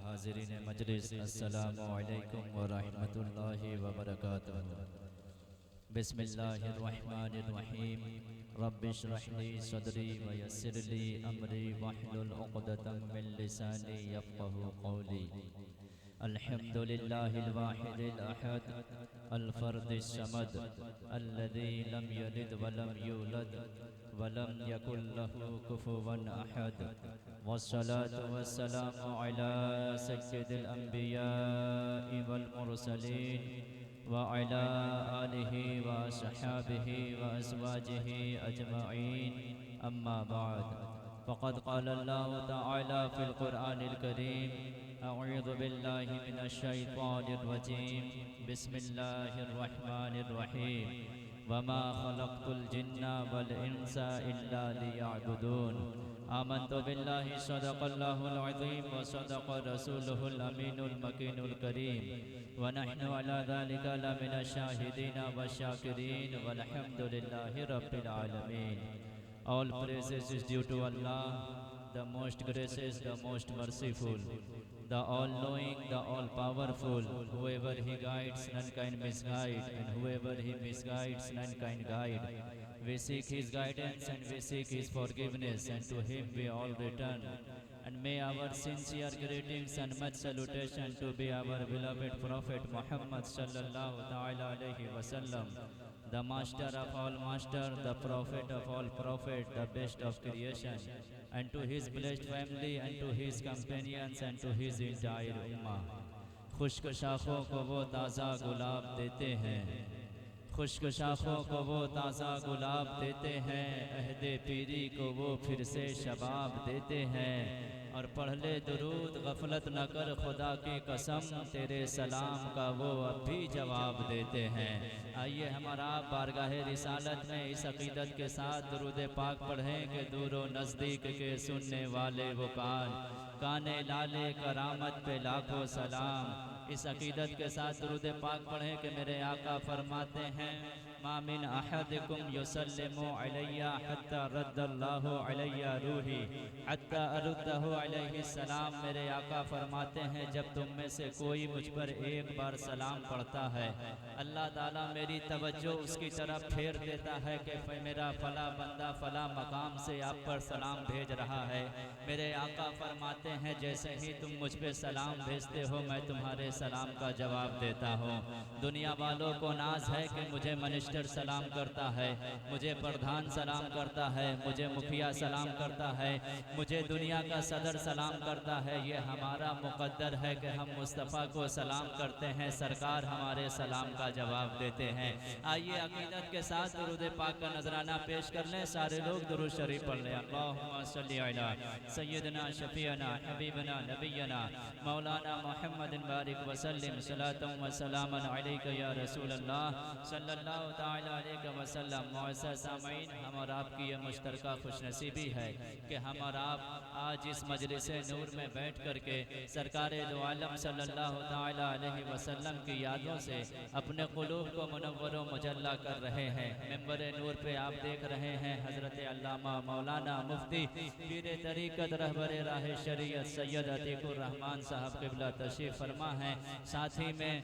हाज़िरीन मजलिस, अस्सलामु अलैकुम व रहमतुल्लाहि व बरकातुहू। बिस्मिल्लाहिर्रहमानिर्रहीम। रब्बि इश्रह ली सदरी व यस्सिर ली अमरी वहलुल उक़दतम मिन लिसानी यफ़क़हू क़ौली। अल्हम्दुलिल्लाहिल वाहिदिल अहद अल फ़र्दिस समद अल्लज़ी लम यलिद व लम यूलद व लम यकुल लहू कुफुवन अहद। वस्सलातु वस्सलामु अला सय्यिदिल अंबियाइ वल मुरसलीन व अला आलिहि व अस्हाबिहि व अज़वाजिहि अजमईन। अम्मा बाद, फ़क़द क़ाल अल्लाहु तआला फ़िल क़ुरआनिल करीम, अऊज़ु बिल्लाहि मिनश शैतानिर रजीम, बिस्मिल्लाहिर रहमानिर रहीम। वमा खलक़तुल जिन्ना वल इंसा इल्ला लियअबुदून। आमन्तु बिल्लाहि सदक़ल्लाहुल अज़ीम व सदक़ रसूलुहुल अमीनुल मकीनुल करीम व नहनु अला ज़ालिका लमिनश शाहिदीन व शाकिरीन वल्हम्दुलिल्लाहि रब्बिल आलमीन। All praises is due to Allah, the most gracious, the most merciful, the all-knowing, the all-powerful. Whoever He guides, none can misguide, and whoever He misguides, none can guide. We seek His guidance and we seek His forgiveness, and to Him we all return. And may our sincere greetings and much salutation to be our beloved Prophet Muhammad sallallahu ta'ala alayhi wa sallam, the master of all masters, the prophet of all prophets, the best of creation, and to his blessed family and to his companions and to his entire ummah. खुश्क शाखों को वो ताज़ा गुलाब देते हैं, खुश्क शाखों को वो ताज़ा गुलाब देते हैं, अहदे पीरी को वो फिर से शबाब देते हैं। और पढ़ ले दुरूद गफलत न कर खुदा की कसम, तेरे सलाम का वो अब भी जवाब देते हैं। आइए हमारा बारगाहे रिसालत में इस अकीदत के साथ दुरूद पाक पढ़ें कि दूर व नज़दीक के सुनने वाले वो काने लाले करामत पे लाखों सलाम। इस अकीदत के साथ दुरूद पाक पढ़ें कि मेरे आका फरमाते हैं, मा मिन अहदिकुम युसल्लिमु अलैया हत्ता रद्दल्लाहु अलैया रूही हत्ता अरुद्दहु अलैहि सलाम। मेरे आका फरमाते हैं, जब तुम में से कोई मुझ पर एक बार सलाम पढ़ता है, अल्लाह ताला मेरी तवज्जो उसकी तरफ फेर देता है कि मेरा फला बंदा फला मकाम से आप पर सलाम भेज रहा है। मेरे आका फरमाते हैं, जैसे ही तुम मुझ पर सलाम भेजते हो मैं तुम्हारे सलाम का जवाब देता हूँ। दुनिया वालों को नाज है कि मुझे मिनिस्टर सलाम करता है, मुझे प्रधान सलाम करता है, मुझे मुखिया सलाम करता है, मुझे दुनिया का सदर सलाम करता है। ये हमारा मुकद्दर है कि हम मुस्तफ़ा को सलाम करते हैं, सरकार हमारे सलाम का जवाब देते हैं। आइए अकीदत के साथ दुरूद पाक का नजराना पेश कर लें। सारे लोग दुरूद शरीफ पढ़ लें। अल्लाहुम्मा सल्ली अला सय्यदना शफीअना हबीबना नबियना मौलाना मुहम्मदिन बारिक वसल्लिम सलातम व सलामन अलैका या रसूल अल्लाह सल्लल्लाहु ताला अलैहि वसल्लम। मुअज़्ज़ज़ सामईन, हम और आपकी ये मुश्तरका खुशनसीबी है कि हम और आप आज इस मजलिस नूर में बैठ करके सरकारे दो आलम सल्लल्लाहु ताला अलैहि वसल्लम की यादों से अपने क़ुलूब को मुनव्वर व मुजल्ला कर रहे हैं। मिंबर नूर पे आप देख रहे हैं हज़रत अल्लामा मौलाना मुफ्ती पीर तरीक़त रहबरे राह शरीयत सैयद अतीकुर रहमान साहब क़िबला तशरीफ़ फरमा है। साथ ही में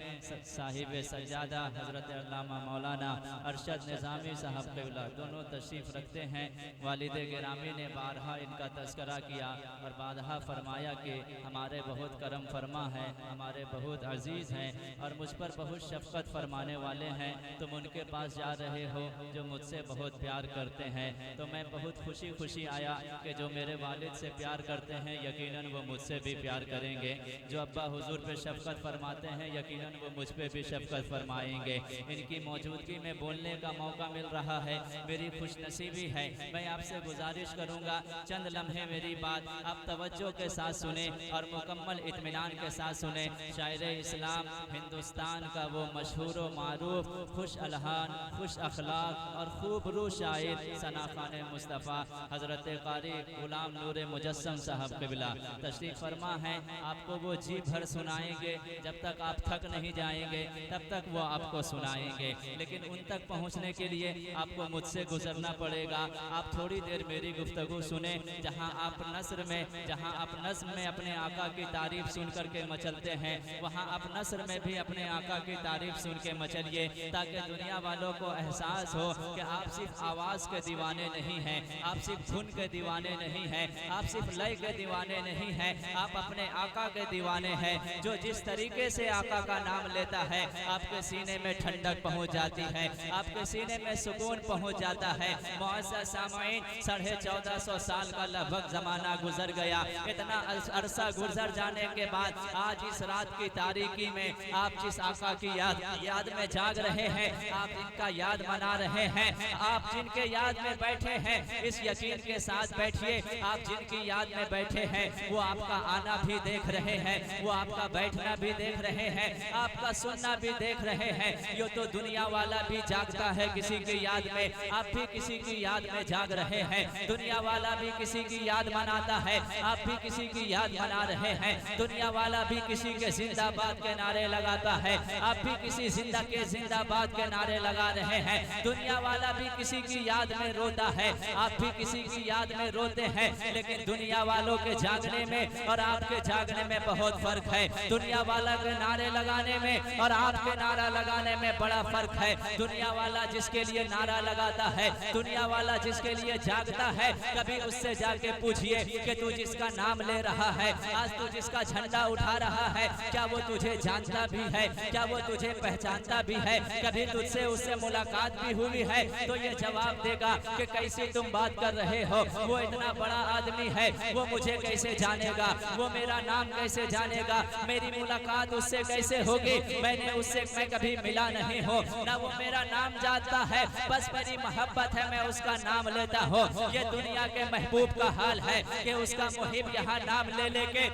साहिब सज्जादा हज़रत अल्लामा मौलाना अरशद निज़ामी साहब क़िबला दोनों तशरीफ़ रखते हैं। वालिद गिरामी ने बारहा इनका तज़किरा किया और बादहा फरमाया कि हमारे बहुत करम फरमा है, हमारे बहुत अजीज़ हैं और मुझ पर बहुत शफ़क़त फरमाने वाले हैं। तुम उनके पास जा रहे हो जो मुझसे बहुत प्यार करते हैं। तो मैं बहुत खुशी खुशी आया कि जो मेरे वालिद से प्यार करते हैं यकीनन वो मुझसे भी प्यार करेंगे। जो अब्बा हुजूर पे शफ़क़त फरमाते हैं यकीनन वो मुझ पे भी शफ़क़त फरमाएंगे। इनकी मौजूदगी में बोलने का मौका मिल रहा है, मेरी खुशनसीबी है। मैं आपसे गुजारिश करूँगा चंद लम्हे मेरी बात आप तवज्जो के साथ सुने और मुकम्मल इत्मीनान के साथ सुने। शायर इस्लाम हिंदुस्तान का वो मशहूर व मारूफ खुश अलहान खुश अखलाक और खूब रू शायर सना खान मुस्तफ़ा हज़रत क़ारी ग़ुलाम नूर मुजस्सम साहब क़िबला तशरीफ़ फरमा है। आपको वो जी भर सुनाएंगे, जब तक आप थक नहीं जाएंगे तब तक वो आपको सुनाएंगे। लेकिन उन तक पहुँचने के लिए आपको मुझसे गुजरना पड़ेगा। आप थोड़ी देर मेरी गुफ्तगू सुने, जहाँ आप नस्र में जहाँ आप नस्म में अपने आका की तारीफ सुन करके मचलते हैं, वहाँ आप नस्र में भी अपने आका की तारीफ सुन के मचलिए, ताकि दुनिया वालों को एहसास हो कि आप सिर्फ आवाज़ के दीवाने नहीं हैं, आप सिर्फ धुन के दीवाने नहीं हैं, आप सिर्फ लय के दीवाने नहीं हैं, आप अपने आका के दीवाने हैं। जो जिस तरीके से आका का नाम लेता है, आपके सीने में ठंडक पहुंच जाती है, आपके सीने में सुकून पहुंच जाता है। मुअज़्ज़ज़ सामईन, 1450 साल का लगभग ज़माना गुजर गया। इतना अरसा गुजर जाने के बाद आज इस रात की तारीकी में आप जिस आका की याद में जाग रहे हैं, आप जिनका याद मना रहे हैं, आप जिनके याद में बैठे हैं, इस यकीन के साथ बैठिए, आप जिनकी याद में बैठे हैं वो आपका आना भी देख रहे हैं, वो आपका बैठना भी देख रहे हैं, आपका सुनना भी देख रहे हैं। ये तो दुनिया वाला भी जागता है किसी की याद में, आप भी किसी की याद में जाग रहे हैं। दुनिया वाला भी किसी की याद मनाता है, आप भी किसी की याद मना रहे हैं। दुनिया वाला भी किसी के जिंदाबाद के नारे लगाता है, आप भी किसी जिंदा के जिंदाबाद के नारे लगा रहे हैं। दुनिया वाला भी किसी की याद में रोता है, आप भी किसी की याद में रोते हैं। लेकिन दुनिया वालों के जागने में और आपके जागने में बहुत फर्क है। दुनिया वाला के नारे लगाने में और आपके नारा लगाने में बड़ा फर्क है। दुनिया वाला जिसके लिए नारा लगाता है, दुनिया वाला जिसके लिए जागता है, कभी उससे जाके पूछिए कि तू जिसका नाम ले रहा है, आज तू जिसका झंडा उठा रहा है, क्या वो तुझे जानता भी है, क्या वो तुझे पहचानता भी है, कभी तुझसे उससे मुलाकात भी हुई है? तो ये जवाब देगा कि कैसी तुम बात कर रहे हो, वो इतना बड़ा आदमी है, वो मुझे कैसे जानेगा, वो मेरा नाम कैसे जानेगा, मेरी मुलाकात उससे कैसे होगी, मैं कभी मिला नहीं हो, ना वो मेरा नाम जानता है, बस मेरी मोहब्बत है, मैं उसका नाम लेता हूँ। ये दुनिया के महबूब का हाल है कि उसका मुहिब यहाँ नाम ले लेके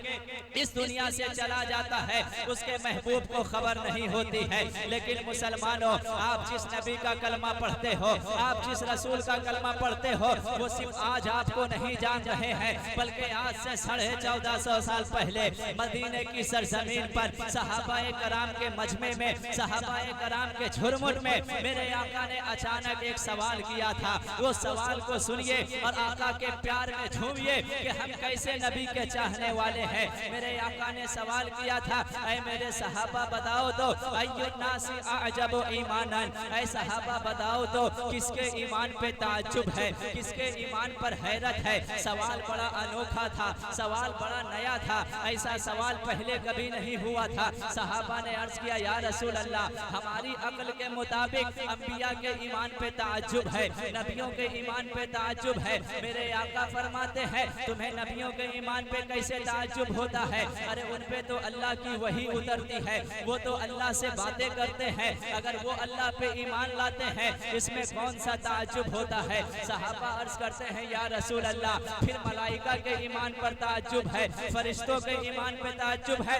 इस दुनिया से चला जाता है, उसके महबूब को खबर नहीं होती है। लेकिन मुसलमानों, आप जिस नबी का कलमा पढ़ते हो, आप जिस रसूल का कलमा पढ़ते हो, वो सिर्फ आज आपको नहीं जान रहे हैं, बल्कि आज से 1450 साल पहले मदीने की सरजमीन पर सहाबाए कराम के मजमे में, सहाबाए कराम के झुरमुट में मेरे आका ने अचानक एक सवाल किया था। वो सवाल को सुनिए और आका के प्यार में झूमिए कि हम कैसे नबी के चाहने वाले हैं। मेरे आका ने सवाल किया था, ऐ मेरे सहाबा बताओ तो, अय्युन्नासी अअजबु ईमानन, ऐ सहाबा बताओ तो किसके ईमान पे ताज्जुब है, किसके ईमान पर हैरत है। सवाल बड़ा अनोखा था, सवाल बड़ा नया था, ऐसा सवाल पहले कभी नहीं हुआ था। सहाबा ने अर्ज किया, या रसूल अल्लाह, हमारी अक्ल के मुताबिक अंबिया के ईमान पे ताज्जुब है, नबियों के ईमान पे ताज्जुब है। मेरे आका फरमाते हैं, तुम्हें नबियों के ईमान पे कैसे ताज्जुब होता है? अरे उन पे तो अल्लाह की वही उतरती है, वो तो अल्लाह से बातें करते हैं, अगर वो अल्लाह पे ईमान लाते हैं, इसमें कौन सा ताज्जुब होता है? सहाबा अर्ज करते हैं, या रसूल अल्लाह, फिर मलाइका के ईमान पर ताज्जुब है, फरिश्तों के ईमान पे ताज्जुब है।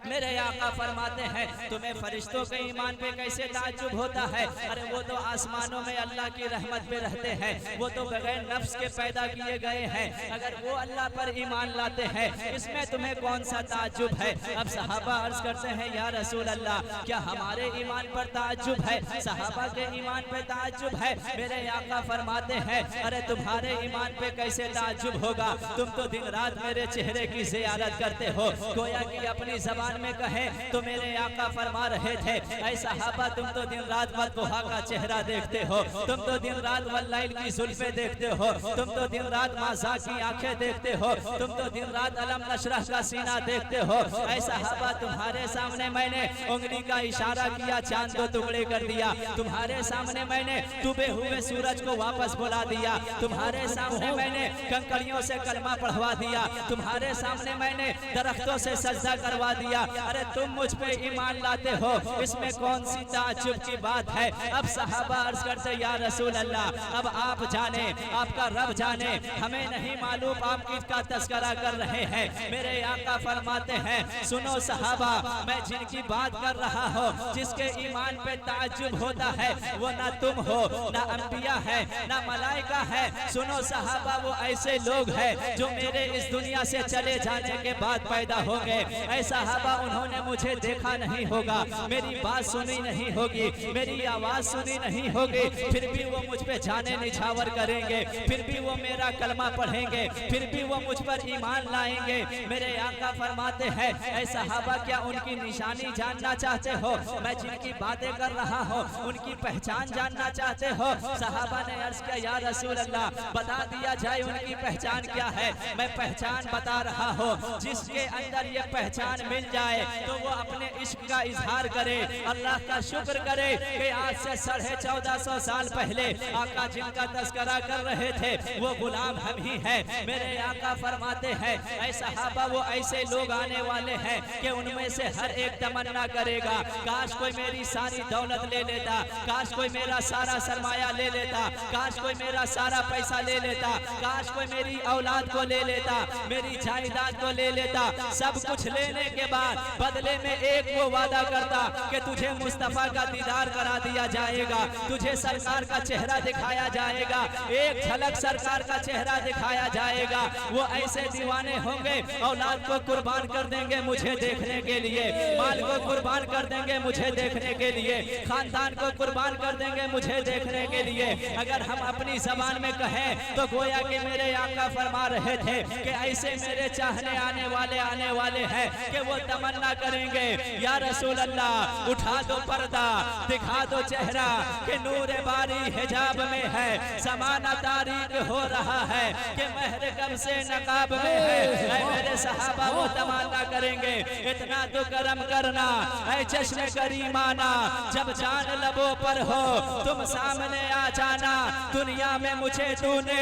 मेरे आका फरमाते हैं, तुम्हें फरिश्तों के ईमान पे कैसे ताज्जुब होता है? अरे वो तो आसमानों में अल्लाह की रहमत पे रहते हैं, वो तो बगैर नफ्स के पैदा किए गए हैं, अगर वो अल्लाह पर ईमान लाते हैं, इसमें तुम्हें कौन सा ताज्जुब है? अब सहाबा अर्ज करते हैं, या रसूल अल्लाह, क्या हमारे ईमान पर ताज्जुब है, सहाबा के ईमान पे ताज्जुब है? मेरे आका फरमाते हैं, अरे तुम्हारे ईमान पे कैसे ताज्जुब होगा? तुम तो दिन रात मेरे चेहरे की ज़ियारत करते हो, गोया कि अपनी जबान में कहे तो मेरे आका फरमा रहे थे, ऐ सहाबा, तुम तो दिन रात मदबुहा का चेहरा देखते हो, तुम तो दिन रात वल्लैल की जुल्फे देखते हो, तुम तो दिन रात माज़ा की आंखें देखते हो, तुम तो दिन रात अलम नशरह का सीना देखते हो। ऐ सहाबा, तुम्हारे सामने मैंने उंगली का इशारा किया, चांद को टुकड़े कर दिया, तुम्हारे सामने मैंने डूबे हुए सूरज को वापस बुला दिया, तुम्हारे सामने मैंने कंकड़ियों से कलमा पढ़वा दिया, तुम्हारे सामने मैंने दरख्तों से सजदा करवा दिया। अरे तुम मुझ पे ईमान लाते हो, इसमें कौन सी ताज्जुब की बात है? अब सहाबा अर्ज करते, या रसूल अल्लाह, अब आप जाने, आपका रब जाने, हमें नहीं मालूम आप किसका तस्करा कर रहे हैं। मेरे आका फरमाते हैं, सुनो सहाबा, मैं जिनकी बात कर रहा हूँ, जिसके ईमान पे ताज्जुब होता है, वो ना तुम हो, ना अंबिया है, ना मलाइका है। सुनो सहाबा, वो ऐसे लोग हैं जो मेरे इस दुनिया से चले जाने के बाद पैदा होंगे। ऐ सहाबा, उन्होंने मुझे देखा नहीं होगा, मेरी बात सुनी नहीं होगी, मेरी आवाज सुनी नहीं होगी, फिर भी वो मुझ पे जाने निछावर करेंगे, फिर भी वो मेरा कलमा पढ़ेंगे, फिर भी वो मुझ पर ईमान लाएंगे। मेरे आका फरमाते हैं, ऐ सहाबा क्या उनकी निशानी जानना चाहते हो? मैं जिनकी बातें कर रहा हूँ उनकी पहचान जानना चाहते हो? सहाबा ने अर्ज किया, या रसूल अल्लाह, बता दिया जाए उनकी पहचान क्या है। मैं पहचान बता रहा हूँ, जिसके अंदर ये पहचान मिल जाए तो वो अपने इश्क का इजहार करे, अल्लाह का शुक्र करे कि आज से 1450 साल पहले आका जिनका तस्करा कर रहे थे वो गुलाम हम ही हैं। मेरे आका फरमाते हैं, ऐ सहाबा वो ऐसे लोग आने वाले हैं कि उनमें से हर एक तमन्ना करेगा, काश कोई मेरी सारी दौलत ले लेता, काश कोई मेरा सारा सरमाया ले लेता, काश कोई मेरा सारा पैसा ले लेता, काश कोई मेरी औलाद को ले लेता, मेरी जायदाद को ले लेता। सब कुछ लेने के बाद बदले में एक वो वादा करता कि तुझे मुस्तफा का दीदार करा दिया जाएगा, तुझे सरकार का चेहरा दिखाया जाएगा, एक झलक सरकार का चेहरा दिखाया जाएगा। वो ऐसे दीवाने होंगे, औलाद को कुर्बान कर देंगे मुझे देखने के लिए, माल को कुर्बान कर देंगे मुझे देखने के लिए, खानदान को कुर्बान कर देंगे मुझे देखने के लिए। अगर हम अपनी जबान में कहें तो गोया कि मेरे आका फरमा रहे थे कि ऐसे मेरे चाहने आने वाले हैं कि वो तमन्ना करेंगे, या रसूल अल्लाह उठा दो पर्दा, दिखा दो चेहरा कि नूर बारी हिजाब में है, ज़माना तारीक हो रहा है कि महर कब से नकाब में है। ऐ मेरे सहाबा वो तमन्ना करेंगे, इतना तो करम करना ऐ चश्मे करीमाना, जब जान लबों पर हो तुम सामने आ जाना, दुनिया में मुझे तूने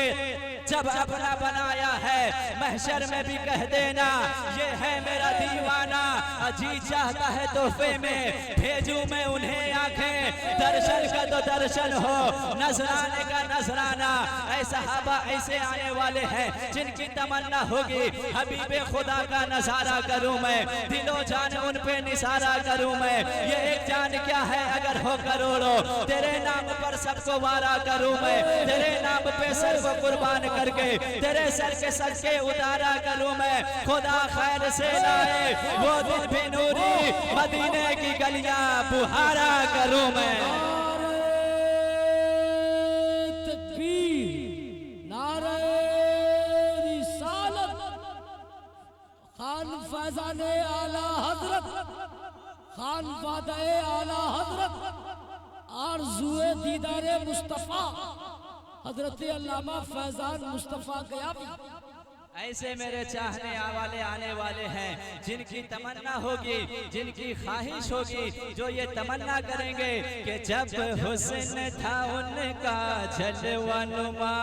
जब अपना बनाया है महशर में भी कह देना ये है मेरा दीवाना। अजी चाहता है तोहफे में भेजूं मैं उन्हें आंखें, दर्शन का तो दर्शन हो, नजराने का नजराना। ऐ सहाबा ऐसे आने वाले हैं जिनकी तमन्ना होगी हबीबे खुदा का नजारा करूं मैं, दिलो जान उन पे निसारा करूं मैं। ये एक जान क्या है अगर हो करोड़ों, तेरे नाम पर सबको वारा करूं मैं, तेरे नाम पे सर को कुर्बान करके तेरे सर के सदके उतारा करूं मैं। खुदा खैर से लाए वो दिन भी नूरी, मदीने की गलियां बुहारा करूं मैं। खान फैजाने आला हजरत, खान फादे आला हजरत, आरज़ुए दीदारे मुस्तफ़ा हजरत अल्लामा फैजान मुस्तफ़ा क़यामी। ऐसे मेरे चाहने वाले आने वाले हैं जिनकी तमन्ना होगी, जिनकी ख्वाहिश होगी, जो ये तमन्ना करेंगे कि जब हुस्न था उनका जलवानुमा,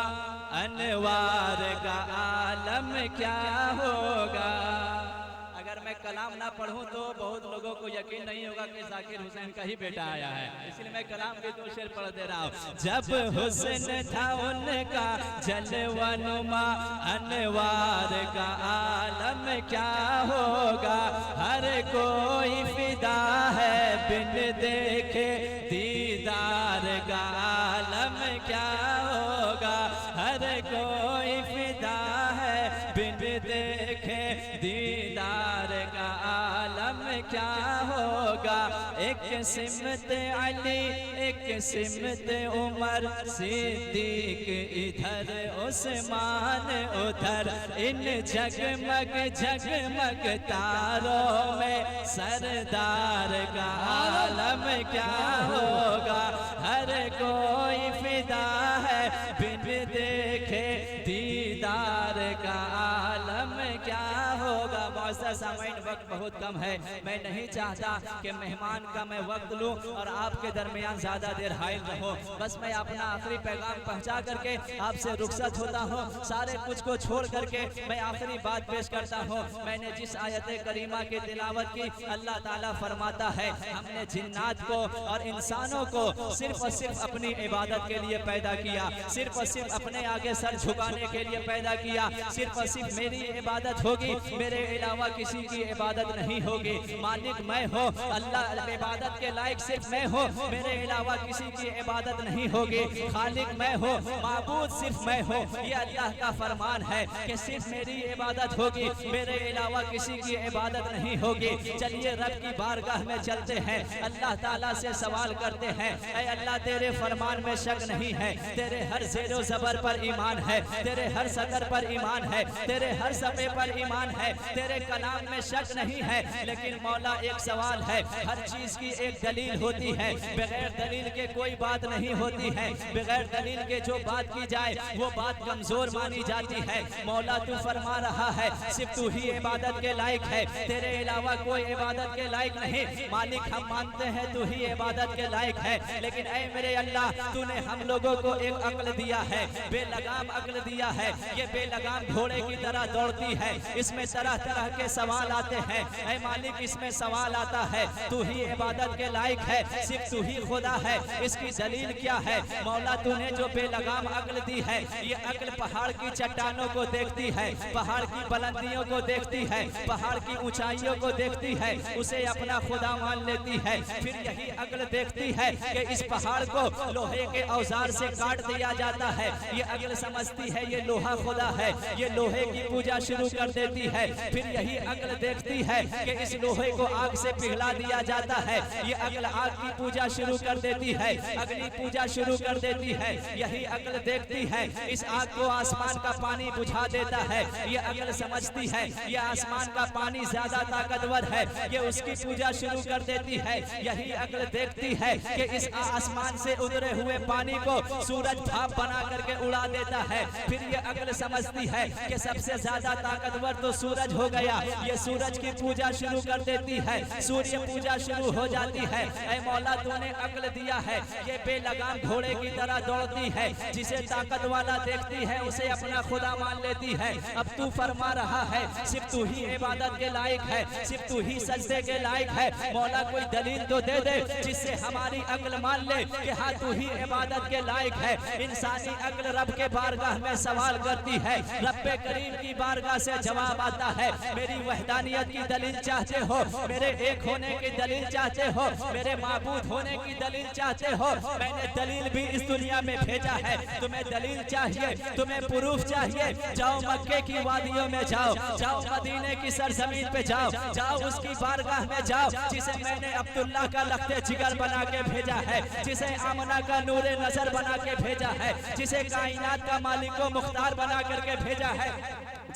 अनवार का आलम क्या होगा। अगर मैं कलाम ना पढ़ूं तो बहुत लोगों को यकीन नहीं होगा कि जाकिर हुसैन का ही बेटा आया है, इसलिए मैं कलाम के दो शेर पढ़ दे रहा हूँ। जब हुस्न था उनका जलवानुमा, अनवार का आलम क्या होगा। हर कोई फिदा है बिन देखे दीदार का आलम क्या होगा। हर कोई फिदा है बिन देखे दीदार का आलम क्या होगा। एक सिमत अली एक सिमत उमर, सिद्दीक इधर उस्मान उधर, इन जगमग जगमग तारों में सरदार का आलम क्या होगा। हर कोई फिदा है बिन देखे दीदार का आलम क्या होगा। मुअज़्ज़ज़ सामईन, वक्त बहुत कम है, मैं नहीं चाहता कि मेहमान का मैं वक्त लूं और आपके दरमियान ज़्यादा देर हाइल रहूं। बस मैं अपना आखिरी पैगाम पहुंचा करके आपसे रुखसत होता हूं। सारे कुछ को छोड़ करके मैं आखिरी बात पेश करता हूं। मैंने जिस आयत करीमा की तिलावत की, अल्लाह ताला फरमाता है हमने जिन्नात को और इंसानों को सिर्फ और सिर्फ अपनी इबादत के लिए पैदा किया, सिर्फ और सिर्फ अपने आगे सर झुकाने के लिए पैदा किया। सिर्फ और सिर्फ मेरी इबादत होगी, मेरे अलावा किसी की इबादत नहीं होगी। मालिक मैं हो, अल्लाह इबादत के लायक सिर्फ मैं हो, मेरे अलावा किसी की इबादत नहीं होगी। खालिक मैं हो, माबूद सिर्फ मैं हो, ये अल्लाह का फरमान है कि सिर्फ मेरी इबादत होगी, मेरे अलावा किसी की इबादत नहीं होगी। चलिए रब की बारगाह में चलते हैं, अल्लाह ताला से सवाल करते हैं, ऐ अल्लाह तेरे फरमान में शक नहीं है, तेरे हर ज़ेरो ज़बर पर ईमान है, तेरे हर सतर पर ईमान है, तेरे हर सफ़े पर ईमान है, तेरे कलाम में शक नहीं है। लेकिन मौला एक सवाल है, हर चीज़ की एक दलील होती है, बगैर दलील के कोई बात नहीं होती है। बगैर दलील के जो बात की जाए वो बात कमज़ोर मानी जाती है। मौला तू फरमा रहा है सिर्फ तू ही इबादत के लायक है, तेरे अलावा कोई इबादत के लायक नहीं। मालिक हम मानते हैं तू ही इबादत के लायक है, लेकिन ऐ मेरे अल्लाह तूने हम लोगों को एक अक्ल दिया है, बेलगाम अक्ल दिया है। ये बेलगाम घोड़े की तरह दौड़ती है, इसमें तरह तरह के सवाल आते हैं। ऐ मालिक इसमें सवाल आता है, तू ही इबादत के लायक है, सिर्फ तू ही खुदा है, इसकी दलील क्या है? मौला तूने जो बेलगाम अक्ल दी है, ये अक्ल पहाड़ की चट्टानों को देखती है, पहाड़ की बुलंदियों को देखती है, पहाड़ की ऊंचाइयों को देखती है, उसे अपना खुदा मान लेती है। फिर यही अक्ल देखती है कि इस पहाड़ को लोहे के औजार से काट दिया जाता है, ये अक्ल समझती है ये लोहा खुदा है, ये लोहे की पूजा शुरू कर देती है। फिर यही अक्ल देखती है कि इस लोहे को आग से पिघला दिया जाता है, ये अक्ल आग की पूजा शुरू कर देती है, अग्नि पूजा शुरू कर देती है। यही अक्ल देखती है इस आग को आसमान का पानी बुझा देता है, ये अक्ल समझती है ये आसमान का पानी ज्यादा ताकतवर है, ये उसकी पूजा शुरू कर देती है। यही अक्ल देखती है कि इस आसमान से उतरे हुए पानी को सूरज भाप बना करके उड़ा देता है। फिर ये अक्ल समझती है कि सबसे ज्यादा ताकतवर तो सूरज हो गया, ये सूरज की पूजा शुरू कर देती है, सूर्य पूजा शुरू हो जाती है। ऐ मौला तूने अक्ल दिया है, ये बेलगाम घोड़े की तरह दौड़ती है, जिसे ताकत वाला देखती है उसे अपना खुदा मान लेती है। अब तू फरमा रहा है सिर्फ तू ही इबादत के लायक है, सिर्फ तू ही सजदे के लायक है। मौला कोई दलील तो दे दे जिससे हमारी अक्ल मान ले कि हाँ तू ही इबादत के लायक है। इंसानी अक्ल रब के बारगाह में सवाल करती है, रब्बे करीम की बारगाह से जवाब आता है, मेरी वहदानियत की दलील चाहते हो, मेरे एक होने की दलील चाहते हो, मेरे माबूद होने की दलील चाहते हो, मैंने दलील भी इस दुनिया में भेजा है। तुम्हें दलील चाहिए, तुम्हें प्रूफ चाहिए, जाओ मक्के की वादियों में जाओ, जाओ मदीने की सरजमीन पे जाओ, जाओ उसकी बारगाह में जाओ जिसे मैंने अब्दुल्ला का लख्ते जिगर बना के भेजा है, जिसे आमना का नूरे नजर बना के भेजा है, जिसे कायनात का मालिक को मुख्तार बना करके भेजा है,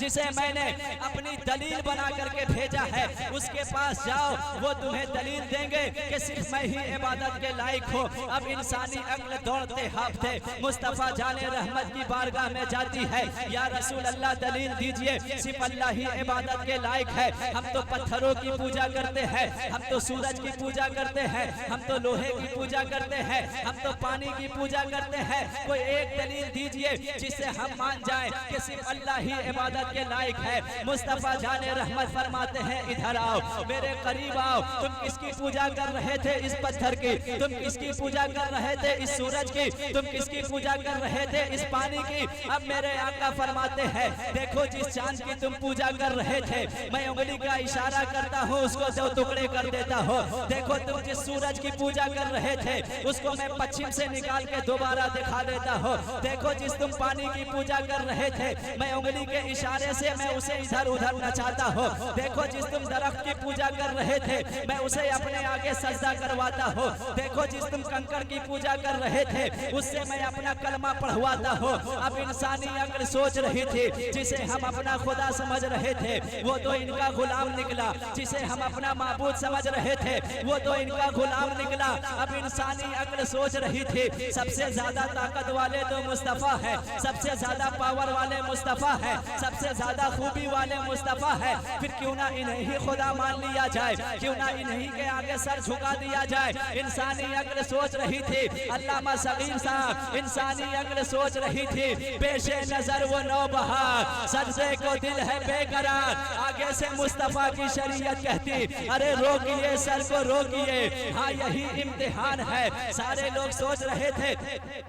जिसे मैंने अपनी दलील बना करके भेजा है। उसके पास जाओ, वो तुम्हें दलील देंगे कि सिर्फ मैं ही इबादत के लायक हूँ। अब इंसानी अक्ल दौड़ते हाफते मुस्तफ़ा जाने रहमत की बारगाह में जाती है, या रसूल अल्लाह दलील दीजिए, सिर्फ अल्लाह ही इबादत के लायक है। हम तो पत्थरों की पूजा करते हैं, हम तो सूरज की पूजा करते हैं, हम तो लोहे की पूजा करते हैं, हम तो पानी की पूजा करते हैं। कोई एक दलील दीजिए जिससे हम मान जाएं कि सिर्फ अल्लाह ही इबादत के लायक है। मुस्तफ़ा जाने रहमत फरमाते हैं, इधर आओ, मेरे करीब आओ। तुम किसकी पूजा कर रहे थे? इस पत्थर की। तुम किसकी पूजा कर रहे थे? इस सूरज की। तुम किसकी पूजा कर रहे थे? इस पानी की। अब मेरे आका फरमाते हैं, देखो जिस चांद की तुम पूजा कर रहे थे, मैं उंगली का इशारा करता हूँ, उसको दो टुकड़े कर देता हूँ। देखो तुम जिस सूरज की पूजा कर रहे थे, उसको मैं पश्चिम से निकाल के दोबारा दिखा देता हूँ। देखो जिस तुम पानी की पूजा कर रहे थे, मैं उंगली के इशारे से मैं उसे इधर उधर नचाता हूँ। देखो जिस तुम दरख्त की पूजा कर रहे थे, मैं उसे अपने आगे सजदा करवाता हूँ। देखो जिस तुम कंकड़ की पूजा कर रहे थे, उससे मैं अपना कलमा पढ़वाता हूँ। अब इंसानी अक्ल सोच रही थी, जिसे हम अपना खुदा समझ रहे थे वो तो इनका गुलाम निकला, जिसे हम अपना माबूद समझ रहे थे वो तो इनका गुलाम निकला। अब इंसानी अक्ल सोच रही थी, सबसे ज्यादा ताकत वाले तो मुस्तफ़ा है, सबसे ज्यादा पावर वाले मुस्तफ़ा है, सबसे ज्यादा खूबी वाले मुस्तफ़ा है। फिर क्यों ना इन्हें ही खुदा मान लिया जाए, क्यों ना इन्हीं के आगे सर झुका दिया जाए। इंसानी अक्ल सोच रही थी, अल्लामा सगीर साहब इंसानी अक्ल सोच रही थी, पेशे नजर वो नौबहार, सजदे को दिल है बेकरार। आगे से मुस्तफ़ा की शरीयत कहती, अरे रोकिए सर को रोकिए, हाँ यही इम्तिहान है। सारे लोग सोच रहे थे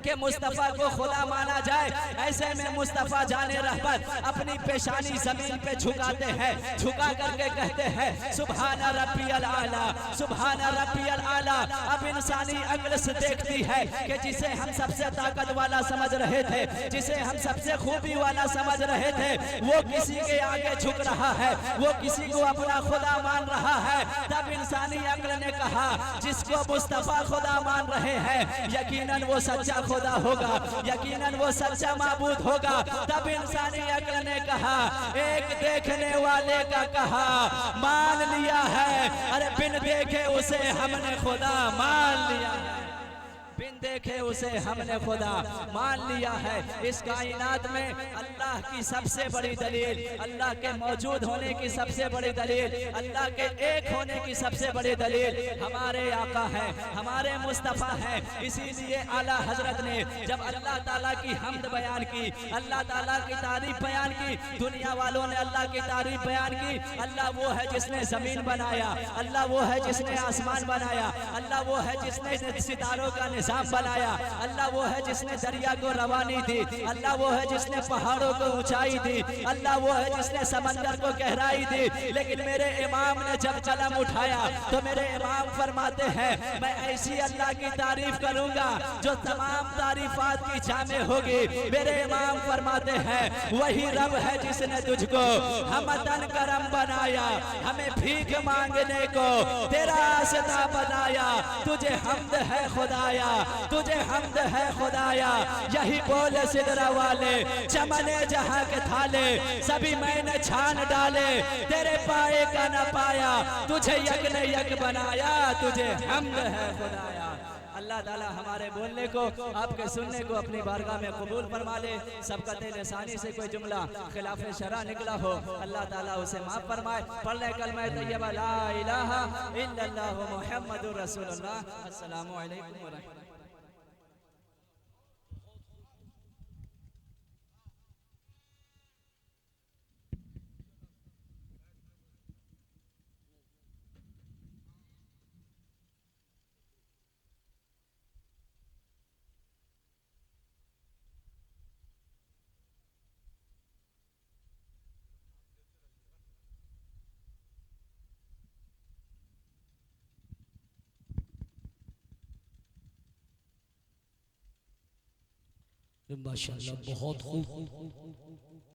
कि मुस्तफ़ा को खुदा माना जाए, ऐसे में मुस्तफ़ा जाने रहमत अपनी पेशानी जमीन पे झुकाते हैं, झुका करके कहते हैं सुभान रब्बियल आला, सुभान रब्बियल आला। अब इंसानी अक्ल से देखती है कि जिसे हम सबसे ताकत वाला समझ रहे थे, जिसे हम सबसे खूबी वाला समझ रहे थे, वो किसी के आगे झुक रहा है, वो किसी को अपना खुदा मान रहा है। तब इंसानी अक्ल ने कहा जिसको मुस्तफा खुदा मान रहे हैं यकीनन वो सच्चा खुदा होगा, यकीनन वो सच्चा माबूद होगा। तब इंसानी अक्ल ने कहा एक देखने वाले का कहा मान लिया है, अरे बिन देखे उसे हमने खुदा मान लिया है, बिन देखे उसे हमने खुदा मान लिया है। इस कायनात में अल्लाह की सबसे बड़ी दलील, अल्लाह के मौजूद होने की सबसे बड़ी दलील, अल्लाह के एक होने की सबसे बड़ी दलील हमारे आका है, हमारे मुस्तफ़ा है। इसीलिए आला हजरत ने जब अल्लाह ताला की हम्द बयान की, अल्लाह ताला की तारीफ बयान की, दुनिया वालों ने अल्लाह की तारीफ बयान की। अल्लाह वो है जिसने जमीन बनाया, अल्लाह वो है जिसने आसमान बनाया, अल्लाह वो है जिसने सितारों का निजाम बनाया, अल्लाह वो है जिसने दरिया को रवानी दी, अल्लाह वो है जिसने पहाड़ों को ऊंचाई दी, अल्लाह वो है जिसने समंदर को गहराई दी। लेकिन मेरे इमाम ने जब कलम उठाया तो मेरे इमाम फरमाते हैं मैं ऐसी अल्लाह की तारीफ करूंगा जो तमाम तारीफात की जामे होगी। मेरे इमाम फरमाते हैं वही रब है जिसने तुझको हमतन करम बनाया, हमें भीख मांगने को तेरा आसना बनाया। तुझे हम्द है खुदाया, तुझे हम्द है खुदाया। यही बोले सिदरा वाले चमने जहां के थाले, सभी मैंने छान डाले, तेरे पाए का न पाया, तुझे यक ने यक बनाया, तुझे हम्द है खुदाया। अल्लाह ताला हमारे बोलने को, आपके सुनने को अपनी बारगाह में कबूल फरमा ले। सबकत लिसानी से कोई जुमला खिलाफ शरा निकला हो अल्लाह ताला उसे माफ फरमाए। पढ़ ले कलमा तैयबा ला इलाहा इल्लल्लाहु मुहम्मदुर रसूलुल्लाह। अस्सलामु अलैकुम व रहमतुल्लाह। माशाअल्लाह बहुत खूब।